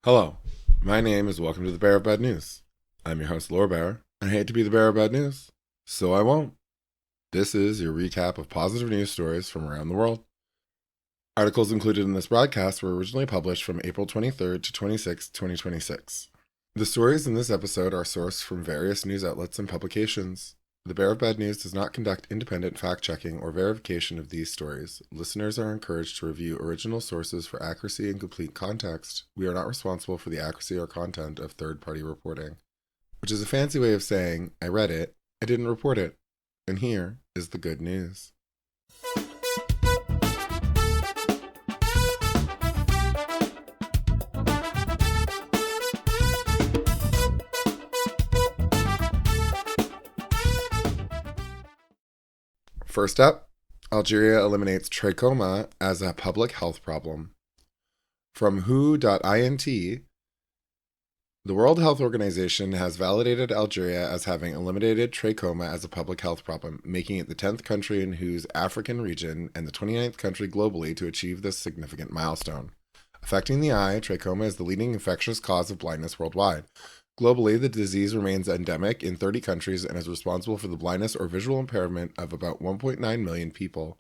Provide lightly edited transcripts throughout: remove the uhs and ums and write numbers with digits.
Hello, my name is Welcome to the Bearer of Bad News. I'm your host, Laura Bear, and I hate to be the bearer of bad news, so I won't. This is your recap of positive news stories from around the world. Articles included in this broadcast were originally published from April 23rd to 26th, 2026. The stories in this episode are sourced from various news outlets and publications. The Bearer of Bad News does not conduct independent fact-checking or verification of these stories. Listeners are encouraged to review original sources for accuracy and complete context. We are not responsible for the accuracy or content of third-party reporting, which is a fancy way of saying, I read it, I didn't report it. And here is the good news. First up, Algeria eliminates trachoma as a public health problem. From who.int, the World Health Organization has validated Algeria as having eliminated trachoma as a public health problem, making it the 10th country in whose African region and the 29th country globally to achieve this significant milestone. Affecting the eye, trachoma is the leading infectious cause of blindness worldwide. Globally, the disease remains endemic in 30 countries and is responsible for the blindness or visual impairment of about 1.9 million people.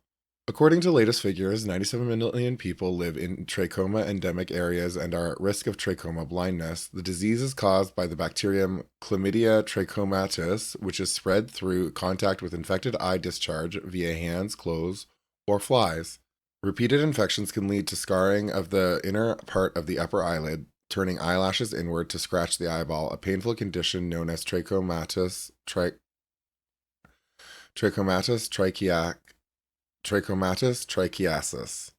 According to latest figures, 97 million people live in trachoma endemic areas and are at risk of trachoma blindness. The disease is caused by the bacterium Chlamydia trachomatis, which is spread through contact with infected eye discharge via hands, clothes, or flies. Repeated infections can lead to scarring of the inner part of the upper eyelid, turning eyelashes inward to scratch the eyeball, a painful condition known as trachomatis trichiasis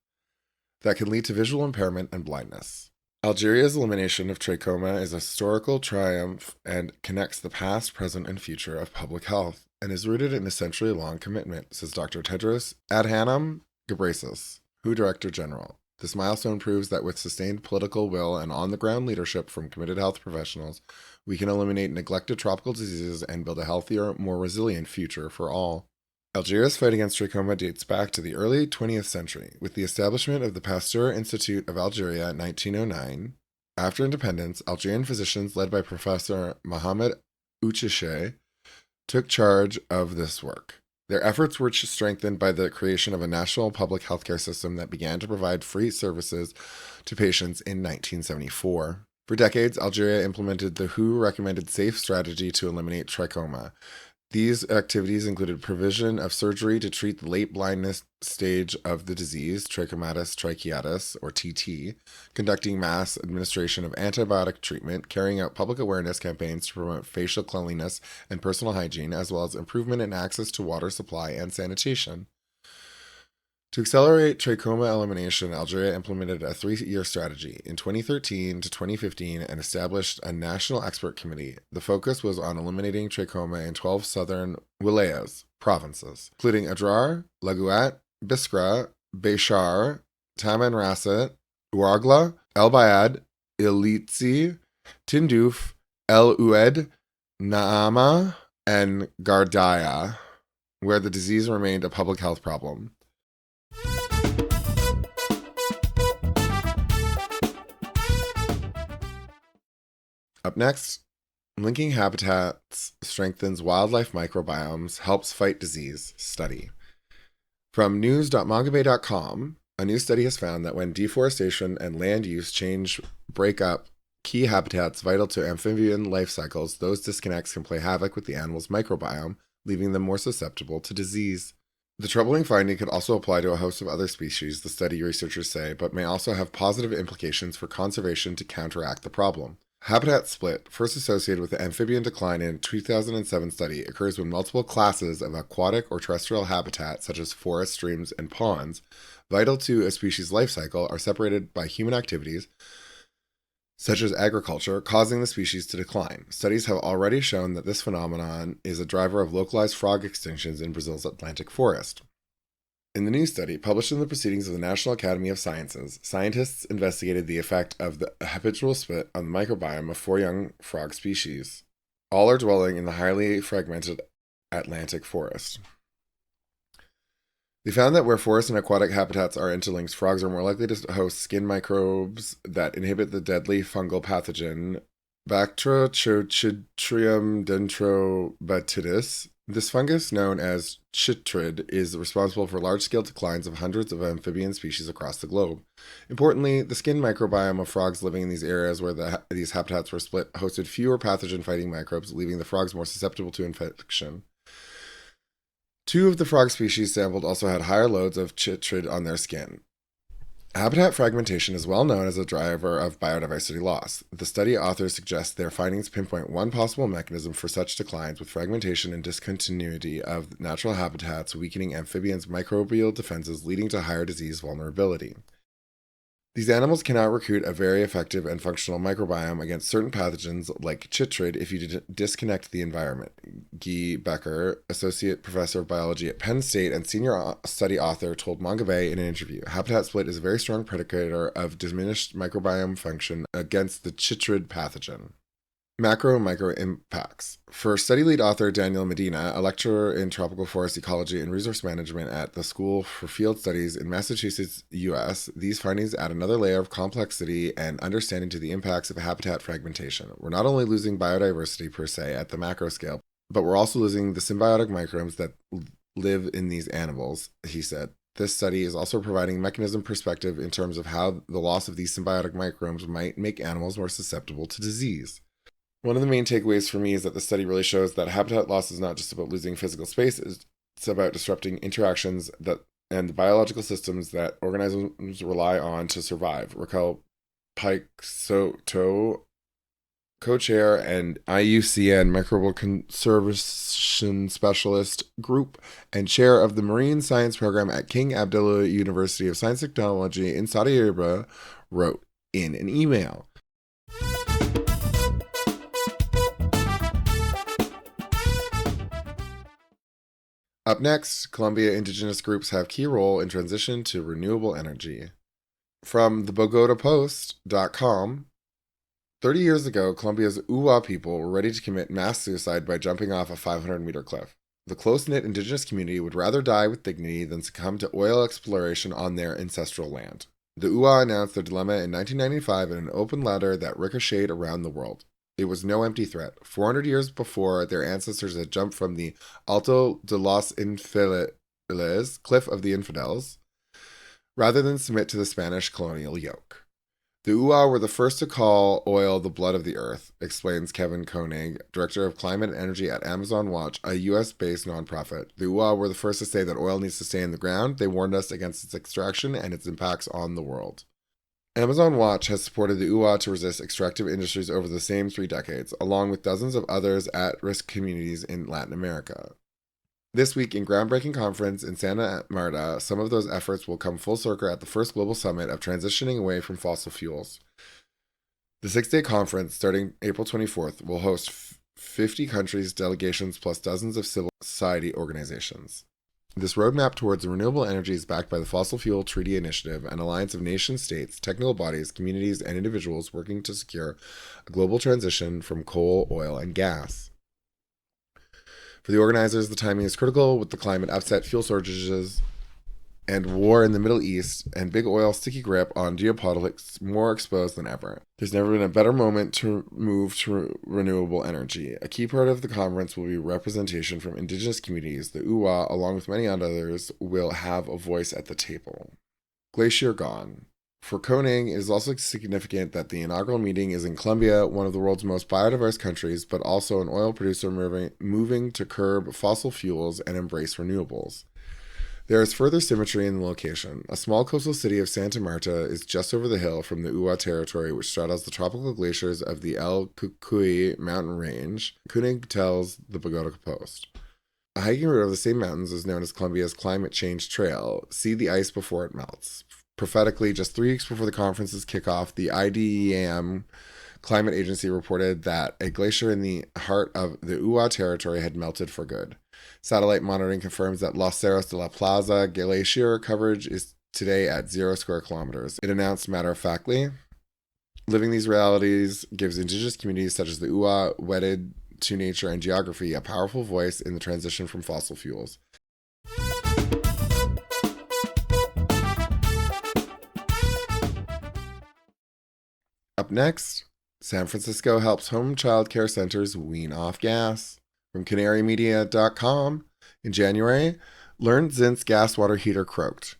that can lead to visual impairment and blindness. Algeria's elimination of trachoma is a historical triumph and connects the past, present, and future of public health, and is rooted in a century-long commitment, says Dr. Tedros Adhanom Ghebreyesus, WHO Director General. This milestone proves that with sustained political will and on-the-ground leadership from committed health professionals, we can eliminate neglected tropical diseases and build a healthier, more resilient future for all. Algeria's fight against trachoma dates back to the early 20th century, with the establishment of the Pasteur Institute of Algeria in 1909. After independence, Algerian physicians led by Professor Mohamed Ouchiche took charge of this work. Their efforts were strengthened by the creation of a national public healthcare system that began to provide free services to patients in 1974. For decades, Algeria implemented the WHO recommended safe strategy to eliminate trachoma. These activities included provision of surgery to treat the late blindness stage of the disease, trachomatis trichiatis, or TT, conducting mass administration of antibiotic treatment, carrying out public awareness campaigns to promote facial cleanliness and personal hygiene, as well as improvement in access to water supply and sanitation. To accelerate trachoma elimination, Algeria implemented a 3-year strategy in 2013 to 2015 and established a national expert committee. The focus was on eliminating trachoma in 12 southern wilayas, provinces, including Adrar, Laghouat, Biskra, Béchar, Tamanrasset, Ouargla, El Bayad, Ilitsi, Tindouf, El Oued, Naama, and Gardaya, where the disease remained a public health problem. Up next, linking habitats strengthens wildlife microbiomes, helps fight disease study. From news.mongabay.com, a new study has found that when deforestation and land use change break up key habitats vital to amphibian life cycles, those disconnects can play havoc with the animal's microbiome, leaving them more susceptible to disease. The troubling finding could also apply to a host of other species, the study researchers say, but may also have positive implications for conservation to counteract the problem. Habitat split, first associated with the amphibian decline in a 2007 study, occurs when multiple classes of aquatic or terrestrial habitat, such as forests, streams, and ponds, vital to a species' life cycle, are separated by human activities, such as agriculture, causing the species to decline. Studies have already shown that this phenomenon is a driver of localized frog extinctions in Brazil's Atlantic forest. In the new study, published in the Proceedings of the National Academy of Sciences, scientists investigated the effect of the habitual split on the microbiome of 4 young frog species. All are dwelling in the highly fragmented Atlantic forest. They found that where forest and aquatic habitats are interlinked, frogs are more likely to host skin microbes that inhibit the deadly fungal pathogen Bactrochotrium dendrobatitis. This fungus, known as chytrid, is responsible for large-scale declines of hundreds of amphibian species across the globe. Importantly, the skin microbiome of frogs living in these areas where these habitats were split hosted fewer pathogen-fighting microbes, leaving the frogs more susceptible to infection. Two of the frog species sampled also had higher loads of chytrid on their skin. Habitat fragmentation is well known as a driver of biodiversity loss. The study authors suggest their findings pinpoint one possible mechanism for such declines, with fragmentation and discontinuity of natural habitats weakening amphibians' microbial defenses, leading to higher disease vulnerability. These animals cannot recruit a very effective and functional microbiome against certain pathogens like chytrid if you disconnect the environment. Guy Becker, associate professor of biology at Penn State and senior study author, told Manga Bay in an interview, habitat split is a very strong predicator of diminished microbiome function against the chytrid pathogen. Macro and micro impacts. For study lead author Daniel Medina, a lecturer in tropical forest ecology and resource management at the School for Field Studies in Massachusetts, US, these findings add another layer of complexity and understanding to the impacts of habitat fragmentation. We're not only losing biodiversity per se at the macro scale, but we're also losing the symbiotic microbes that live in these animals, he said. This study is also providing mechanism perspective in terms of how the loss of these symbiotic microbes might make animals more susceptible to disease. One of the main takeaways for me is that the study really shows that habitat loss is not just about losing physical space, it's about disrupting interactions and the biological systems that organisms rely on to survive. Raquel Pike Soto, co-chair and IUCN Microbial Conservation Specialist Group and chair of the Marine Science Program at King Abdullah University of Science and Technology in Saudi Arabia, wrote in an email. Up next, Colombia Indigenous groups have key role in transition to renewable energy. From the BogotaPost.com, 30 years ago, Colombia's Uwa people were ready to commit mass suicide by jumping off a 500-meter cliff. The close-knit indigenous community would rather die with dignity than succumb to oil exploration on their ancestral land. The Uwa announced their dilemma in 1995 in an open letter that ricocheted around the world. It was no empty threat. 400 years before, their ancestors had jumped from the Alto de los Infideles, Cliff of the Infidels, rather than submit to the Spanish colonial yoke. The Uwa were the first to call oil the blood of the earth, explains Kevin Koenig, Director of Climate and Energy at Amazon Watch, a U.S.-based nonprofit. The Uwa were the first to say that oil needs to stay in the ground. They warned us against its extraction and its impacts on the world. Amazon Watch has supported the Uwa to resist extractive industries over the same 3 decades, along with dozens of others at-risk communities in Latin America. This week, in groundbreaking conference in Santa Marta, some of those efforts will come full circle at the first global summit of transitioning away from fossil fuels. The 6-day conference, starting April 24th, will host 50 countries, delegations, plus dozens of civil society organizations. This roadmap towards renewable energy is backed by the Fossil Fuel Treaty Initiative, an alliance of nation-states, technical bodies, communities, and individuals working to secure a global transition from coal, oil, and gas. For the organizers, the timing is critical, with the climate upset, fuel shortages, and war in the Middle East, and big oil's sticky grip on geopolitics more exposed than ever. There's never been a better moment to move to renewable energy. A key part of the conference will be representation from indigenous communities. The Uwa, along with many others, will have a voice at the table. Glacier gone. For Koenig, it is also significant that the inaugural meeting is in Colombia, one of the world's most biodiverse countries, but also an oil producer moving to curb fossil fuels and embrace renewables. There is further symmetry in the location. A small coastal city of Santa Marta is just over the hill from the Uwa territory, which straddles the tropical glaciers of the El Cucuy mountain range, Koenig tells the Bogota Post. A hiking route of the same mountains is known as Colombia's Climate Change Trail. See the ice before it melts. Prophetically, just 3 weeks before the conference's kickoff, the IDEM Climate Agency reported that a glacier in the heart of the Uwa territory had melted for good. Satellite monitoring confirms that Los Cerros de la Plaza glacier coverage is today at 0 square kilometers. It announced matter-of-factly, living these realities gives indigenous communities such as the Uwa, wedded to nature and geography, a powerful voice in the transition from fossil fuels. Up next, San Francisco helps home child care centers wean off gas. From canarymedia.com, in January, learned Zint's gas water heater croaked.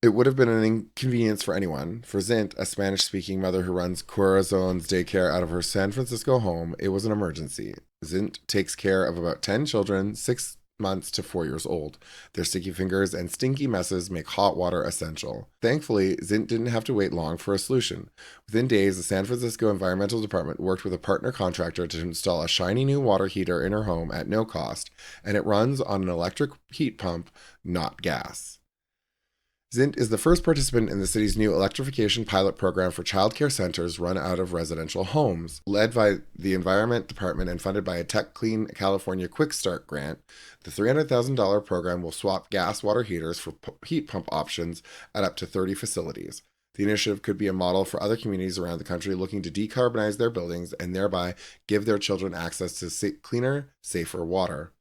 It would have been an inconvenience for anyone. For Zint, a Spanish-speaking mother who runs Corazon's daycare out of her San Francisco home, it was an emergency. Zint takes care of about 10 children, 6 months to 4 years old. Their sticky fingers and stinky messes make hot water essential. Thankfully, Zint didn't have to wait long for a solution. Within days, the San Francisco Environmental Department worked with a partner contractor to install a shiny new water heater in her home at no cost, and it runs on an electric heat pump, not gas. Zint is the first participant in the city's new electrification pilot program for child care centers run out of residential homes. Led by the Environment Department and funded by a Tech Clean California Quick Start grant, the $300,000 program will swap gas water heaters for heat pump options at up to 30 facilities. The initiative could be a model for other communities around the country looking to decarbonize their buildings and thereby give their children access to cleaner, safer water.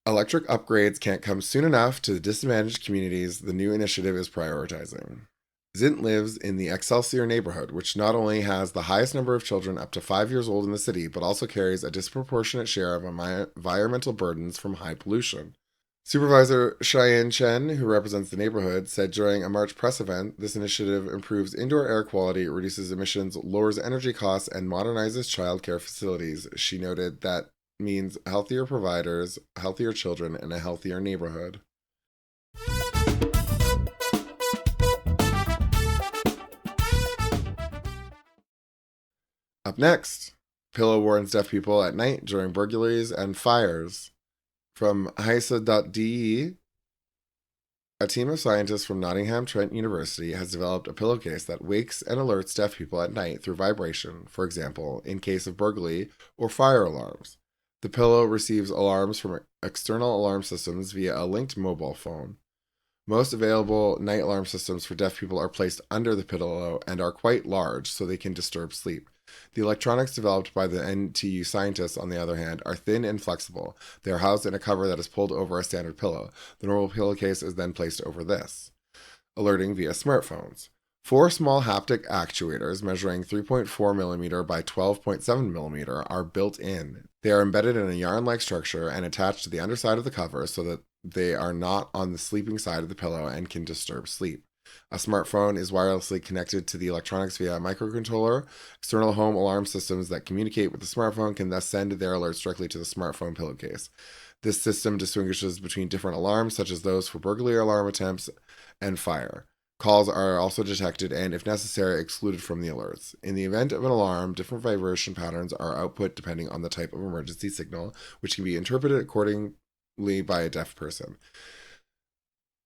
Electric upgrades can't come soon enough to the disadvantaged communities the new initiative is prioritizing. Zint lives in the Excelsior neighborhood, which not only has the highest number of children up to 5 years old in the city, but also carries a disproportionate share of environmental burdens from high pollution. Supervisor Cheyenne Chen, who represents the neighborhood, said during a March press event, this initiative improves indoor air quality, reduces emissions, lowers energy costs, and modernizes child care facilities. She noted that means healthier providers, healthier children, and a healthier neighborhood. Up next, pillow warns deaf people at night during burglaries and fires. From HISA.de, a team of scientists from Nottingham Trent University has developed a pillowcase that wakes and alerts deaf people at night through vibration, for example, in case of burglary or fire alarms. The pillow receives alarms from external alarm systems via a linked mobile phone. Most available night alarm systems for deaf people are placed under the pillow and are quite large, so they can disturb sleep. The electronics developed by the NTU scientists, on the other hand, are thin and flexible. They are housed in a cover that is pulled over a standard pillow. The normal pillowcase is then placed over this. Alerting via smartphones. 4 small haptic actuators measuring 3.4 millimeter by 12.7 millimeter are built in. They are embedded in a yarn-like structure and attached to the underside of the cover so that they are not on the sleeping side of the pillow and can disturb sleep. A smartphone is wirelessly connected to the electronics via a microcontroller. External home alarm systems that communicate with the smartphone can thus send their alerts directly to the smartphone pillowcase. This system distinguishes between different alarms, such as those for burglary alarm attempts and fire. Calls are also detected and, if necessary, excluded from the alerts. In the event of an alarm, different vibration patterns are output depending on the type of emergency signal, which can be interpreted accordingly by a deaf person.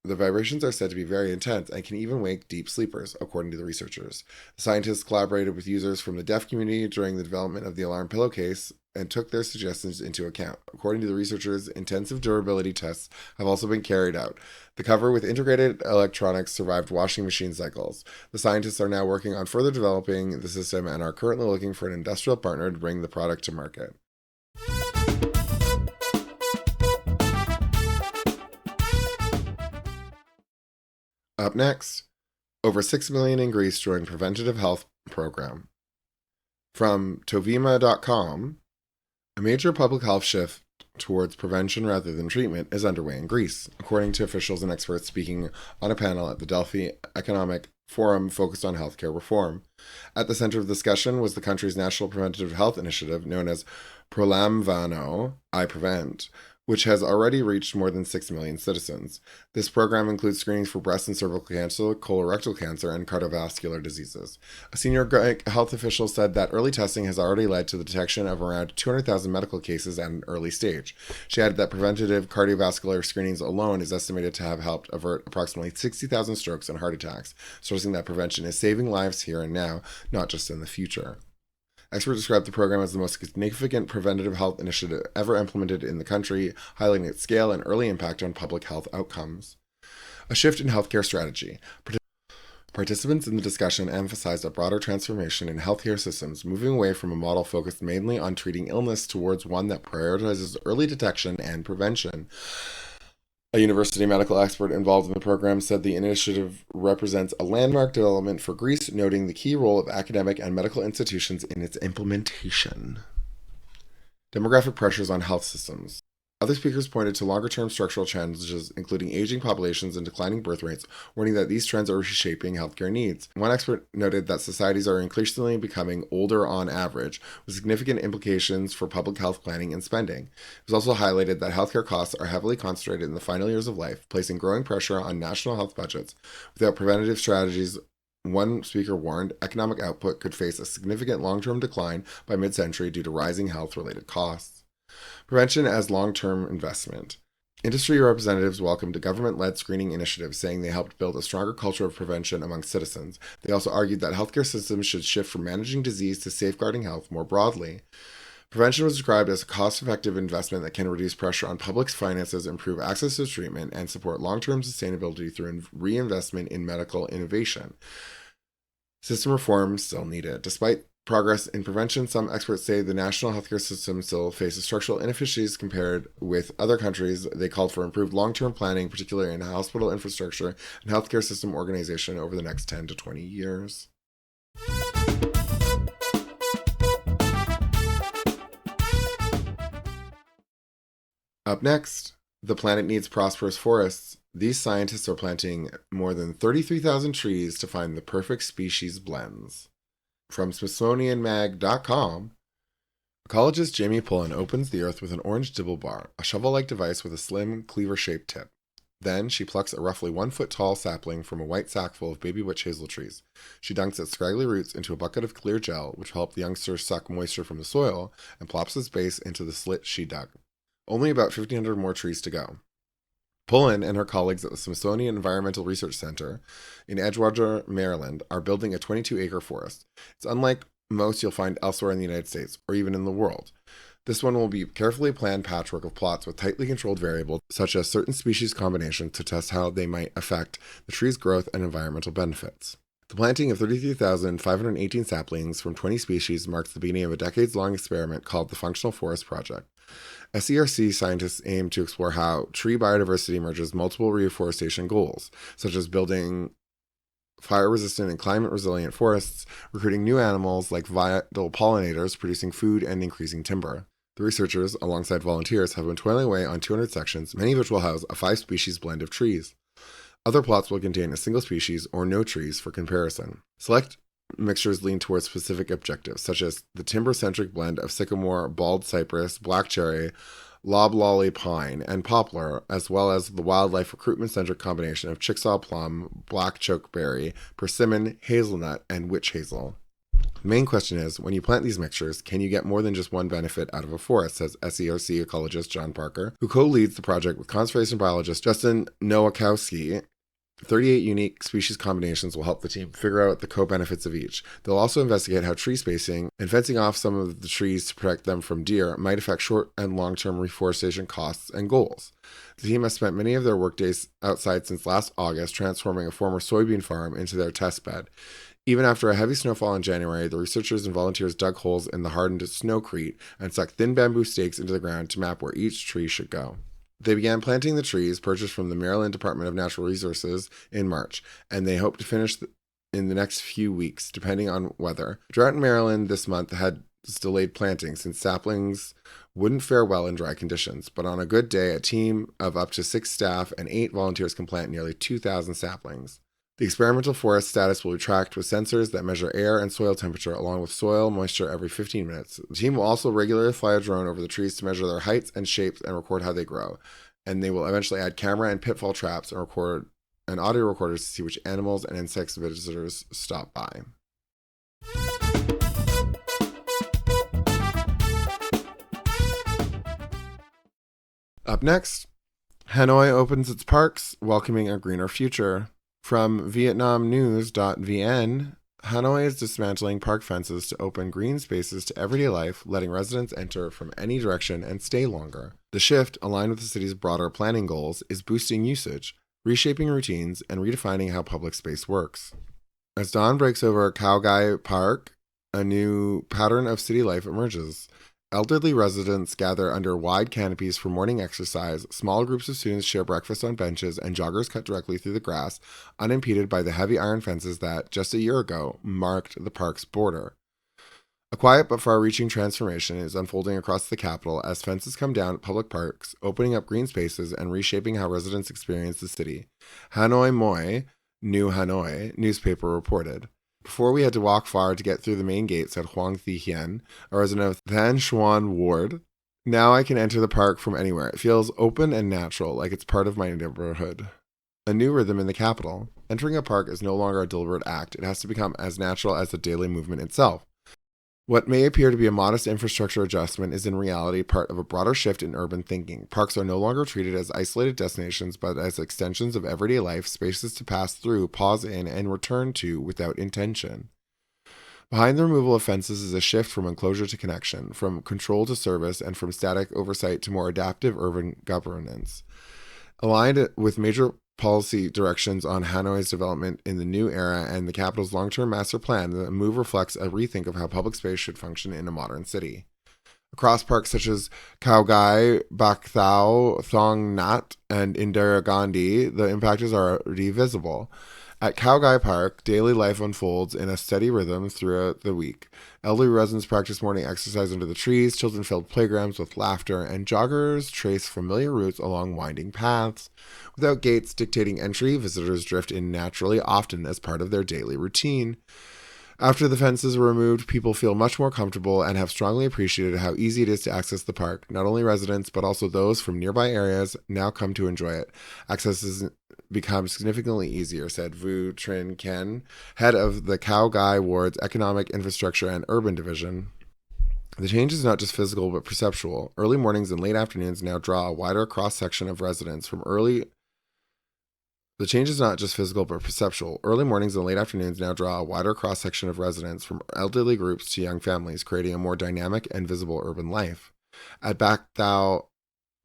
The vibrations are said to be very intense and can even wake deep sleepers, according to the researchers. The scientists collaborated with users from the deaf community during the development of the alarm pillowcase and took their suggestions into account. According to the researchers, intensive durability tests have also been carried out. The cover with integrated electronics survived washing machine cycles. The scientists are now working on further developing the system and are currently looking for an industrial partner to bring the product to market. Up next, over 6 million in Greece join Preventive health program. From tovima.com, a major public health shift towards prevention rather than treatment is underway in Greece, according to officials and experts speaking on a panel at the Delphi Economic Forum focused on healthcare reform. At the center of the discussion was the country's national preventive health initiative known as Prolamvano, I Prevent, which has already reached more than 6 million citizens. This program includes screenings for breast and cervical cancer, colorectal cancer, and cardiovascular diseases. A senior Greek health official said that early testing has already led to the detection of around 200,000 medical cases at an early stage. She added that preventative cardiovascular screenings alone is estimated to have helped avert approximately 60,000 strokes and heart attacks, stressing that prevention is saving lives here and now, not just in the future. Experts described the program as the most significant preventative health initiative ever implemented in the country, highlighting its scale and early impact on public health outcomes. A shift in healthcare strategy. Participants in the discussion emphasized a broader transformation in healthcare systems, moving away from a model focused mainly on treating illness towards one that prioritizes early detection and prevention. A university medical expert involved in the program said the initiative represents a landmark development for Greece, noting the key role of academic and medical institutions in its implementation. Demographic pressures on health systems. Other speakers pointed to longer-term structural challenges, including aging populations and declining birth rates, warning that these trends are reshaping healthcare needs. One expert noted that societies are increasingly becoming older on average, with significant implications for public health planning and spending. It was also highlighted that healthcare costs are heavily concentrated in the final years of life, placing growing pressure on national health budgets. Without preventative strategies, one speaker warned economic output could face a significant long-term decline by mid-century due to rising health-related costs. Prevention as long-term investment. Industry representatives welcomed a government-led screening initiative, saying they helped build a stronger culture of prevention among citizens. They also argued that healthcare systems should shift from managing disease to safeguarding health more broadly. Prevention was described as a cost-effective investment that can reduce pressure on public finances, improve access to treatment, and support long-term sustainability through reinvestment in medical innovation. System reform still needed. Despite progress in prevention, some experts say the national healthcare system still faces structural inefficiencies compared with other countries. They called for improved long-term planning, particularly in hospital infrastructure and healthcare system organization over the next 10 to 20 years. Up next, the planet needs prosperous forests. These scientists are planting more than 33,000 trees to find the perfect species blends. From SmithsonianMag.com, ecologist Jamie Pullen opens the earth with an orange dibble bar, a shovel-like device with a slim, cleaver-shaped tip. Then she plucks a roughly 1-foot-tall sapling from a white sack full of baby witch hazel trees. She dunks its scraggly roots into a bucket of clear gel, which will help the youngsters suck moisture from the soil, and plops its base into the slit she dug. Only about 1,500 more trees to go. Pullen and her colleagues at the Smithsonian Environmental Research Center in Edgewater, Maryland, are building a 22-acre forest. It's unlike most you'll find elsewhere in the United States, or even in the world. This one will be a carefully planned patchwork of plots with tightly controlled variables, such as certain species combinations, to test how they might affect the tree's growth and environmental benefits. The planting of 33,518 saplings from 20 species marks the beginning of a decades-long experiment called the Functional Forest Project. SERC scientists aim to explore how tree biodiversity merges multiple reforestation goals, such as building fire-resistant and climate-resilient forests, recruiting new animals like vital pollinators, producing food, and increasing timber. The researchers, alongside volunteers, have been toiling away on 200 sections, many of which will house a 5-species blend of trees. Other plots will contain a single species or no trees for comparison. Select mixtures lean towards specific objectives, such as the timber-centric blend of sycamore, bald cypress, black cherry, loblolly pine, and poplar, as well as the wildlife recruitment-centric combination of Chickasaw plum, black chokeberry, persimmon, hazelnut, and witch hazel. The main question is, when you plant these mixtures, can you get more than just one benefit out of a forest, says SERC ecologist John Parker, who co-leads the project with conservation biologist Justin Nowakowski. 38 unique species combinations will help the team figure out the co-benefits of each. They'll also investigate how tree spacing and fencing off some of the trees to protect them from deer might affect short and long-term reforestation costs and goals. The team has spent many of their workdays outside since last August, transforming a former soybean farm into their test bed. Even after a heavy snowfall in January, the researchers and volunteers dug holes in the hardened snowcrete and stuck thin bamboo stakes into the ground to map where each tree should go. They began planting the trees purchased from the Maryland Department of Natural Resources in March, and they hope to finish in the next few weeks, depending on weather. Drought in Maryland this month had delayed planting since saplings wouldn't fare well in dry conditions, but on a good day, a team of up to 6 staff and 8 volunteers can plant nearly 2,000 saplings. The experimental forest status will be tracked with sensors that measure air and soil temperature, along with soil moisture every 15 minutes. The team will also regularly fly a drone over the trees to measure their heights and shapes and record how they grow. And they will eventually add camera and pitfall traps and record and audio recorders to see which animals and insects visitors stop by. Up next, Hanoi opens its parks, welcoming a greener future. From VietnamNews.vn, Hanoi is dismantling park fences to open green spaces to everyday life, letting residents enter from any direction and stay longer. The shift, aligned with the city's broader planning goals, is boosting usage, reshaping routines, and redefining how public space works. As dawn breaks over Khao Gai Park, a new pattern of city life emerges. Elderly residents gather under wide canopies for morning exercise, small groups of students share breakfast on benches, and joggers cut directly through the grass, unimpeded by the heavy iron fences that, just a year ago, marked the park's border. A quiet but far-reaching transformation is unfolding across the capital as fences come down at public parks, opening up green spaces and reshaping how residents experience the city. Hanoi Moi, New Hanoi, newspaper reported. Before we had to walk far to get through the main gate, said Huang Thihien, a resident of Than Xuan Ward. Now I can enter the park from anywhere. It feels open and natural, like it's part of my neighborhood. A new rhythm in the capital. Entering a park is no longer a deliberate act. It has to become as natural as the daily movement itself. What may appear to be a modest infrastructure adjustment is in reality part of a broader shift in urban thinking. Parks are no longer treated as isolated destinations, but as extensions of everyday life, spaces to pass through, pause in, and return to without intention. Behind the removal of fences is a shift from enclosure to connection, from control to service, and from static oversight to more adaptive urban governance. Aligned with major policy directions on Hanoi's development in the new era and the capital's long-term master plan, the move reflects a rethink of how public space should function in a modern city. Across parks such as Khao Gai, Bak Thao, Thong Nhat, and Indira Gandhi, the impact is already visible. At Khao Gai Park, daily life unfolds in a steady rhythm throughout the week. Elderly residents practice morning exercise under the trees, children fill playgrounds with laughter, and joggers trace familiar routes along winding paths. Without gates dictating entry, visitors drift in naturally, often as part of their daily routine. After the fences were removed, people feel much more comfortable and have strongly appreciated how easy it is to access the park. Not only residents, but also those from nearby areas now come to enjoy it. Access has become significantly easier, said Vu Trin Ken, head of the Khao Gai Ward's Economic, Infrastructure, and Urban Division. The change is not just physical, but perceptual. Early mornings and late afternoons now draw a wider cross-section of residents from The change is not just physical but perceptual. Early mornings and late afternoons now draw a wider cross-section of residents from elderly groups to young families, creating a more dynamic and visible urban life. At Bak Thao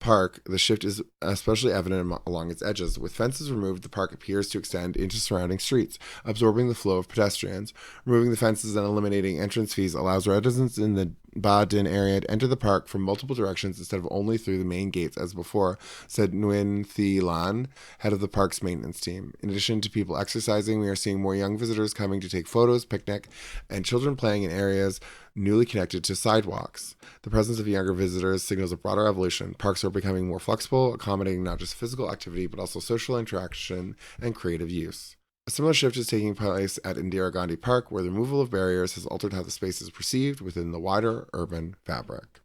Park, the shift is especially evident along its edges. With fences removed, the park appears to extend into surrounding streets, absorbing the flow of pedestrians. Removing the fences and eliminating entrance fees allows residents in the Ba Din area to enter the park from multiple directions instead of only through the main gates as before, said Nguyen Thi Lan, head of the park's maintenance team. In addition to people exercising, we are seeing more young visitors coming to take photos, picnic, and children playing in areas newly connected to sidewalks. The presence of younger visitors signals a broader evolution. Parks are becoming more flexible, accommodating not just physical activity, but also social interaction and creative use. A similar shift is taking place at Indira Gandhi Park, where the removal of barriers has altered how the space is perceived within the wider urban fabric.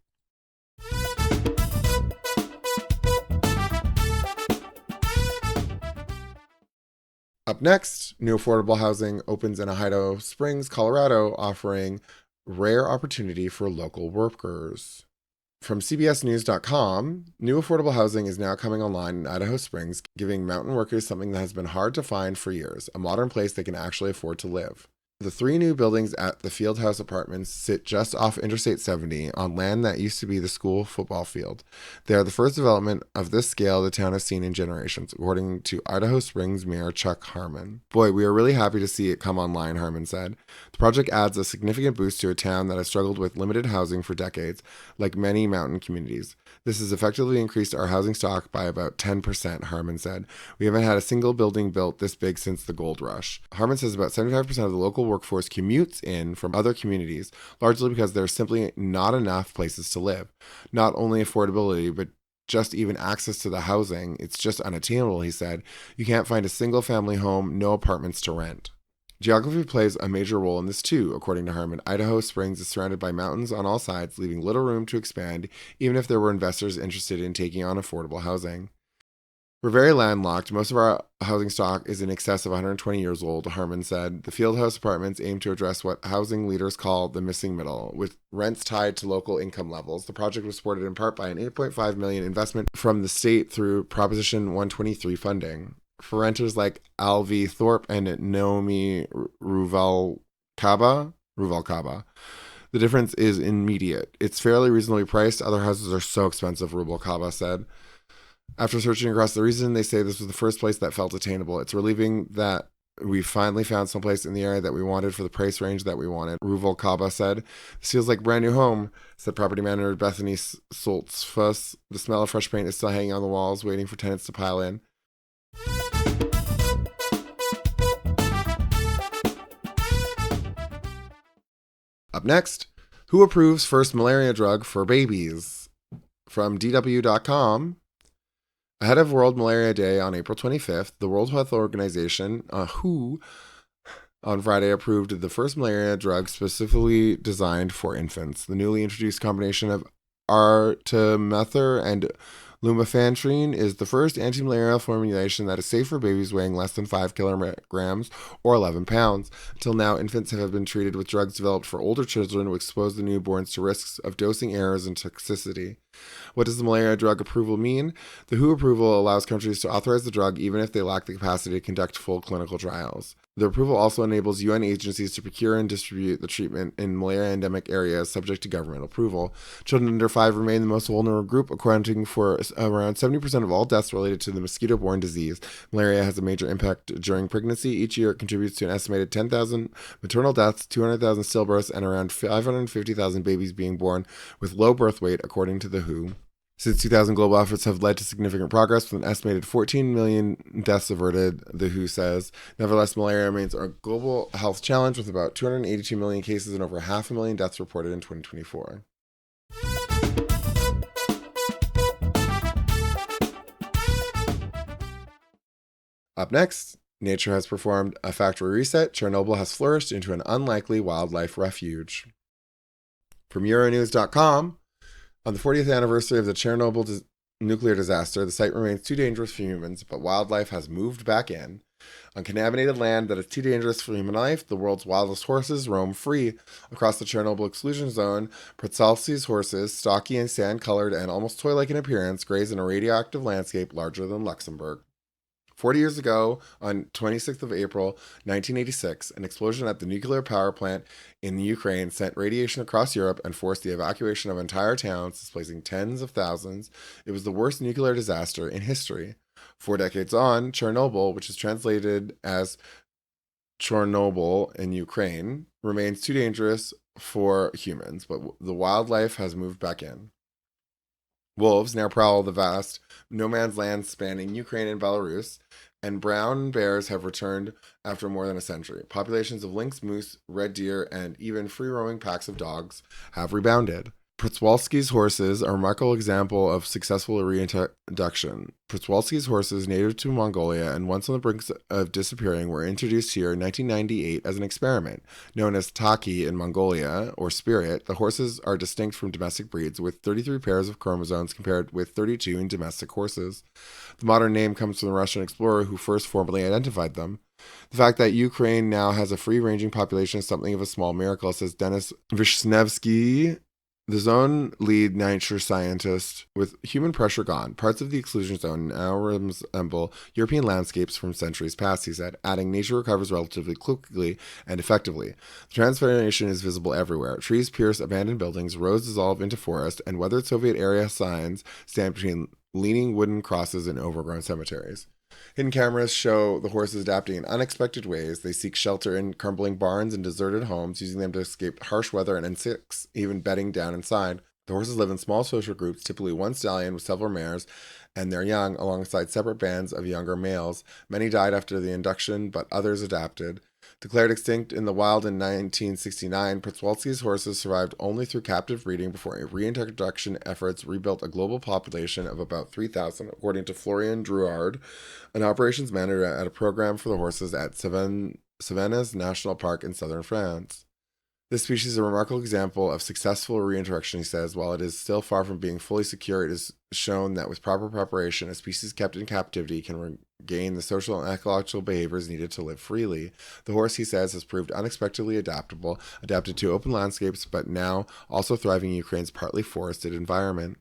Up next, new affordable housing opens in Idaho Springs, Colorado, offering rare opportunity for local workers. From CBSNews.com, new affordable housing is now coming online in Idaho Springs, giving mountain workers something that has been hard to find for years, a modern place they can actually afford to live. The 3 new buildings at the Fieldhouse Apartments sit just off Interstate 70 on land that used to be the school football field. They are the first development of this scale the town has seen in generations, according to Idaho Springs Mayor Chuck Harmon. Boy, we are really happy to see it come online, Harmon said. The project adds a significant boost to a town that has struggled with limited housing for decades, like many mountain communities. This has effectively increased our housing stock by about 10%, Harmon said. We haven't had a single building built this big since the gold rush. Harmon says about 75% of the local workforce commutes in from other communities, largely because there are simply not enough places to live. Not only affordability, but just even access to the housing, it's just unattainable, he said. You can't find a single family home, no apartments to rent. Geography plays a major role in this too, according to Harmon. Idaho Springs is surrounded by mountains on all sides, leaving little room to expand, even if there were investors interested in taking on affordable housing. We're very landlocked. Most of our housing stock is in excess of 120 years old, Harmon said. The Fieldhouse Apartments aim to address what housing leaders call the missing middle, with rents tied to local income levels. The project was supported in part by an $8.5 million investment from the state through Proposition 123 funding. For renters like Alvi Thorpe and Naomi Ruvalcaba, the difference is immediate. It's fairly reasonably priced. Other houses are so expensive, Ruvalcaba said. After searching across the region, they say this was the first place that felt attainable. It's relieving that We finally found someplace in the area that we wanted for the price range that we wanted, Ruval Kaba said. This feels like a brand new home, said property manager Bethany Soltzfuss. The smell of fresh paint is still hanging on the walls, waiting for tenants to pile in. Up next, who approves first malaria drug for babies? From DW.com. Ahead of World Malaria Day on April 25th, the World Health Organization, WHO, on Friday approved the first malaria drug specifically designed for infants. The newly introduced combination of artemether and lumefantrine is the first anti-malarial formulation that is safe for babies weighing less than 5 kilograms or 11 pounds. Until now, infants have been treated with drugs developed for older children to expose the newborns to risks of dosing errors and toxicity. What does the malaria drug approval mean? The WHO approval allows countries to authorize the drug even if they lack the capacity to conduct full clinical trials. The approval also enables UN agencies to procure and distribute the treatment in malaria endemic areas subject to government approval. Children under 5 remain the most vulnerable group, accounting for around 70% of all deaths related to the mosquito-borne disease. Malaria has a major impact during pregnancy. Each year it contributes to an estimated 10,000 maternal deaths, 200,000 stillbirths, and around 550,000 babies being born with low birth weight, according to the WHO. Since 2000, global efforts have led to significant progress with an estimated 14 million deaths averted, the WHO says. Nevertheless, malaria remains a global health challenge with about 282 million cases and over 500,000 deaths reported in 2024. Up next, nature has performed a factory reset. Chernobyl has flourished into an unlikely wildlife refuge. From Euronews.com, on the 40th anniversary of the Chernobyl nuclear disaster, the site remains too dangerous for humans, but wildlife has moved back in. On contaminated land that is too dangerous for human life, the world's wildest horses roam free. Across the Chernobyl exclusion zone, Przalski's horses, stocky and sand-colored and almost toy-like in appearance, graze in a radioactive landscape larger than Luxembourg. 40 years ago, on 26th of April, 1986, an explosion at the nuclear power plant in Ukraine sent radiation across Europe and forced the evacuation of entire towns, displacing tens of thousands. It was the worst nuclear disaster in history. 4 decades on, Chernobyl, which is translated as Chernobyl in Ukraine, remains too dangerous for humans, but the wildlife has moved back in. Wolves now prowl the vast no-man's land spanning Ukraine and Belarus, and brown bears have returned after more than a century. Populations of lynx, moose, red deer, and even free-roaming packs of dogs have rebounded. Przalski's horses are a remarkable example of successful reintroduction. Przalski's horses, native to Mongolia and once on the brink of disappearing, were introduced here in 1998 as an experiment. Known as Taki in Mongolia, or Spirit, the horses are distinct from domestic breeds, with 33 pairs of chromosomes compared with 32 in domestic horses. The modern name comes from the Russian explorer who first formally identified them. The fact that Ukraine now has a free-ranging population is something of a small miracle, says Denis Vishnevsky, the zone lead nature scientist. With human pressure gone, parts of the exclusion zone now resemble European landscapes from centuries past, he said, adding nature recovers relatively quickly and effectively. The transformation is visible everywhere. Trees pierce abandoned buildings, roads dissolve into forest, and weathered Soviet-era signs stand between leaning wooden crosses and overgrown cemeteries. Hidden cameras show the horses adapting in unexpected ways. They seek shelter in crumbling barns and deserted homes, using them to escape harsh weather and insects, even bedding down inside. The horses live in small social groups, typically one stallion with several mares and their young, alongside separate bands of younger males. Many died after the induction, but others adapted. Declared extinct in the wild in 1969, Przalski's horses survived only through captive breeding before reintroduction efforts rebuilt a global population of about 3,000, according to Florian Drouard, an operations manager at a program for the horses at Cevennes National Park in southern France. This species is a remarkable example of successful reintroduction, he says. While it is still far from being fully secure, it is shown that with proper preparation, a species kept in captivity can regain the social and ecological behaviors needed to live freely. The horse, he says, has proved unexpectedly adapted to open landscapes, but now also thriving in Ukraine's partly forested environment.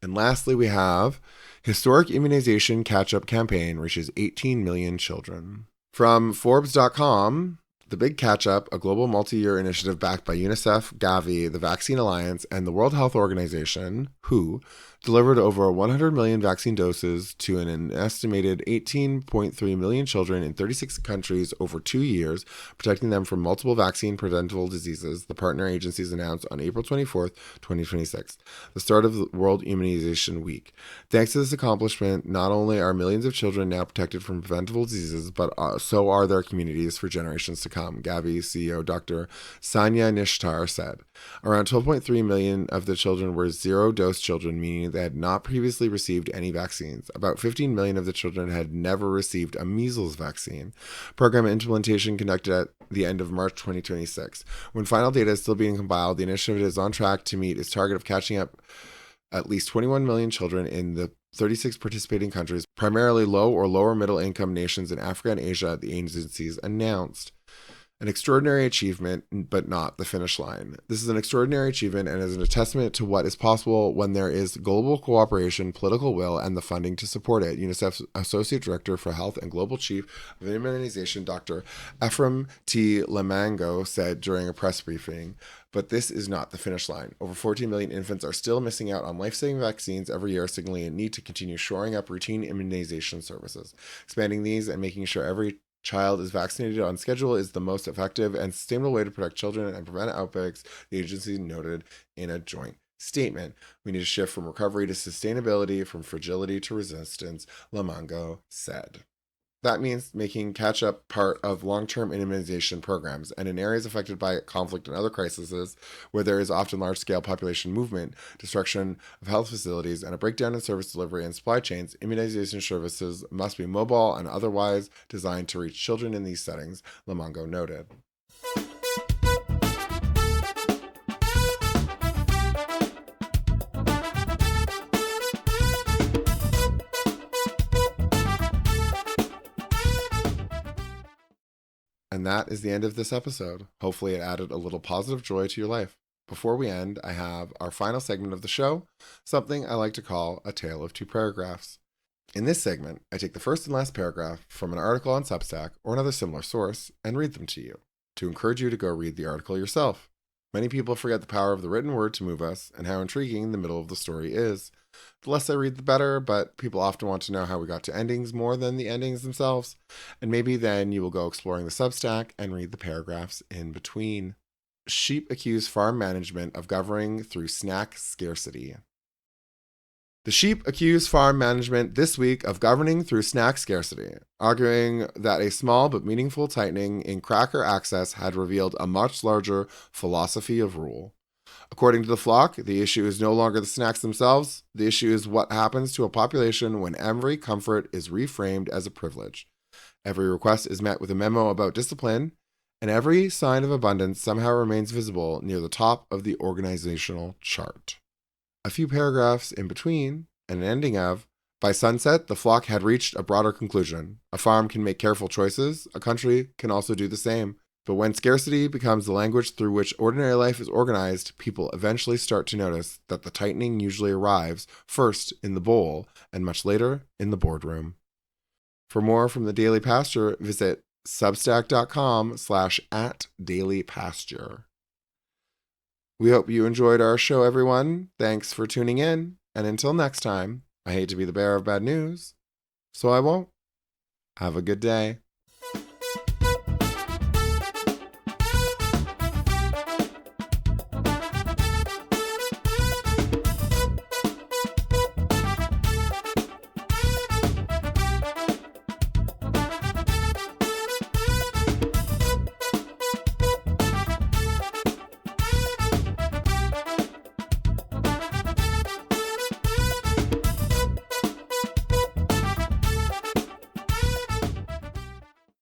And lastly, we have historic immunization catch-up campaign reaches 18 million children. From Forbes.com, The Big Catch-Up, a global multi-year initiative backed by UNICEF, Gavi, the Vaccine Alliance, and the World Health Organization, WHO, delivered over 100 million vaccine doses to an estimated 18.3 million children in 36 countries over 2 years, protecting them from multiple vaccine-preventable diseases, the partner agencies announced on April 24th, 2026, the start of the World Immunization Week. Thanks to this accomplishment, not only are millions of children now protected from preventable diseases, but so are their communities for generations to come, Gavi CEO Dr. Sanya Nishtar said. Around 12.3 million of the children were zero-dose children, meaning they had not previously received any vaccines. About 15 million of the children had never received a measles vaccine. Program implementation conducted at the end of March 2026. When final data is still being compiled, the initiative is on track to meet its target of catching up at least 21 million children in the 36 participating countries, primarily low or lower middle income nations in Africa and Asia, the agencies announced. An extraordinary achievement, but not the finish line. This is an extraordinary achievement and is a testament to what is possible when there is global cooperation, political will, and the funding to support it, UNICEF's Associate Director for Health and Global Chief of Immunization, Dr. Ephraim T. Lamango, said during a press briefing. But this is not the finish line. Over 14 million infants are still missing out on life-saving vaccines every year, signaling a need to continue shoring up routine immunization services. Expanding these and making sure every child is vaccinated on schedule is the most effective and sustainable way to protect children and prevent outbreaks, the agency noted in a joint statement. We need to shift from recovery to sustainability, from fragility to resistance, Lamango said. That means making catch-up part of long-term immunization programs, and in areas affected by conflict and other crises, where there is often large-scale population movement, destruction of health facilities, and a breakdown in service delivery and supply chains, immunization services must be mobile and otherwise designed to reach children in these settings, Lamango noted. And that is the end of this episode. Hopefully it added a little positive joy to your life. Before we end, I have our final segment of the show, something I like to call a tale of two paragraphs. In this segment, I take the first and last paragraph from an article on Substack or another similar source and read them to you, to encourage you to go read the article yourself. Many people forget the power of the written word to move us and how intriguing the middle of the story is. The less I read, the better, but people often want to know how we got to endings more than the endings themselves. And maybe then you will go exploring the Substack and read the paragraphs in between. Sheep accuse farm management of governing through snack scarcity. The sheep accuse farm management this week of governing through snack scarcity, arguing that a small but meaningful tightening in cracker access had revealed a much larger philosophy of rule. According to the flock, the issue is no longer the snacks themselves. The issue is what happens to a population when every comfort is reframed as a privilege. Every request is met with a memo about discipline, and every sign of abundance somehow remains visible near the top of the organizational chart. A few paragraphs in between, and an ending of, by sunset, the flock had reached a broader conclusion. A farm can make careful choices. A country can also do the same. But when scarcity becomes the language through which ordinary life is organized, people eventually start to notice that the tightening usually arrives first in the bowl and much later in the boardroom. For more from the Daily Pasture, visit substack.com/@dailypasture. We hope you enjoyed our show, everyone. Thanks for tuning in. And until next time, I hate to be the bearer of bad news, so I won't. Have a good day.